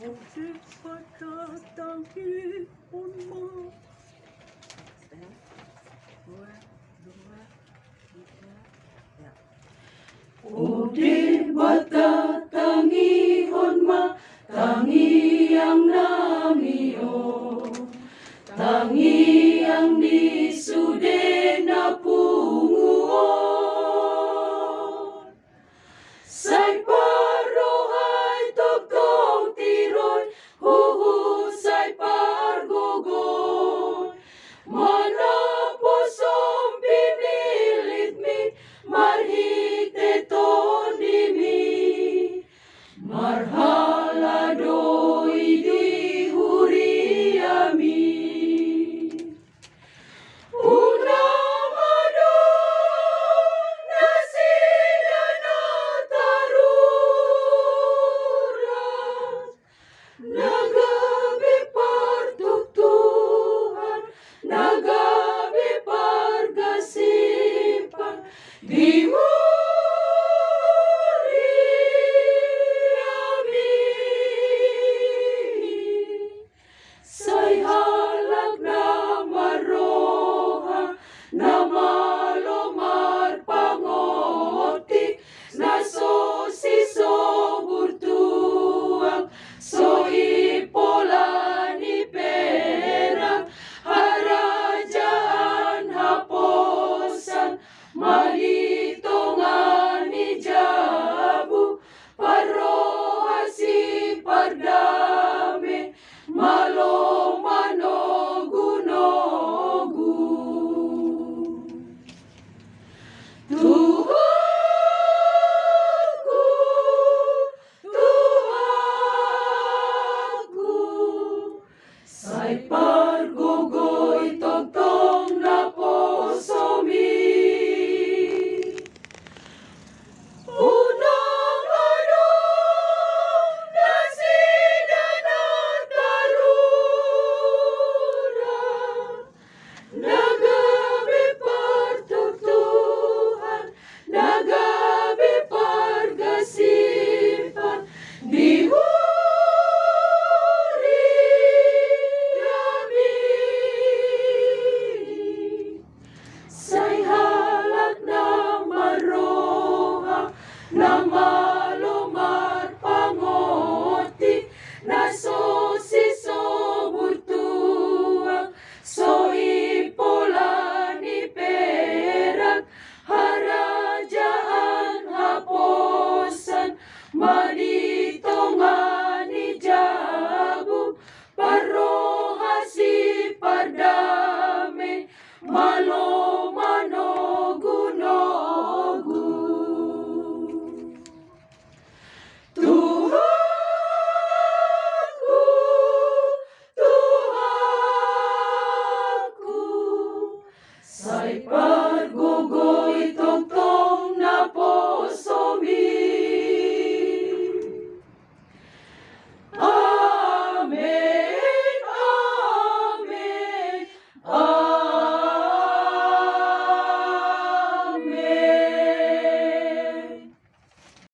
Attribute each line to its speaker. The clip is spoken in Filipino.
Speaker 1: Di pagkatangihon mo. Dua, dua, tiga, ya.
Speaker 2: O di ba't tangihon ma, tangi ang namiyo, tangi ang nisude na punguon. Say parohay tugtong tiroy, huhusay pargugoy. Manaposom pinilit mi, marhite tondi mi. Marhalado idi huriami. Unang adon nasida na taruran, nagabi partugtuhan, nagabi pargasipan, di huriami. Say halak na maroha, na malomar pangoti, na sosiso burtuang, so ipola ni perang, harajaan haposan, malitongan ni jabu, paroha si pardame, malomanogu-nogu. Tuhanku, Tuhanku, say pargugoy togtong na posomi. Unang adon nasida na taruran, nagabi partugtuhan, nagabi pargasipan, di huriami. Say halak na maroha, na malomar pangoti, na sosiso burtuang, so ipola ni perak, harajaan haposan, maditongan ni jabu, paroha si pardame, malomanogu-nogu. Tuhanku, Tuhanku, say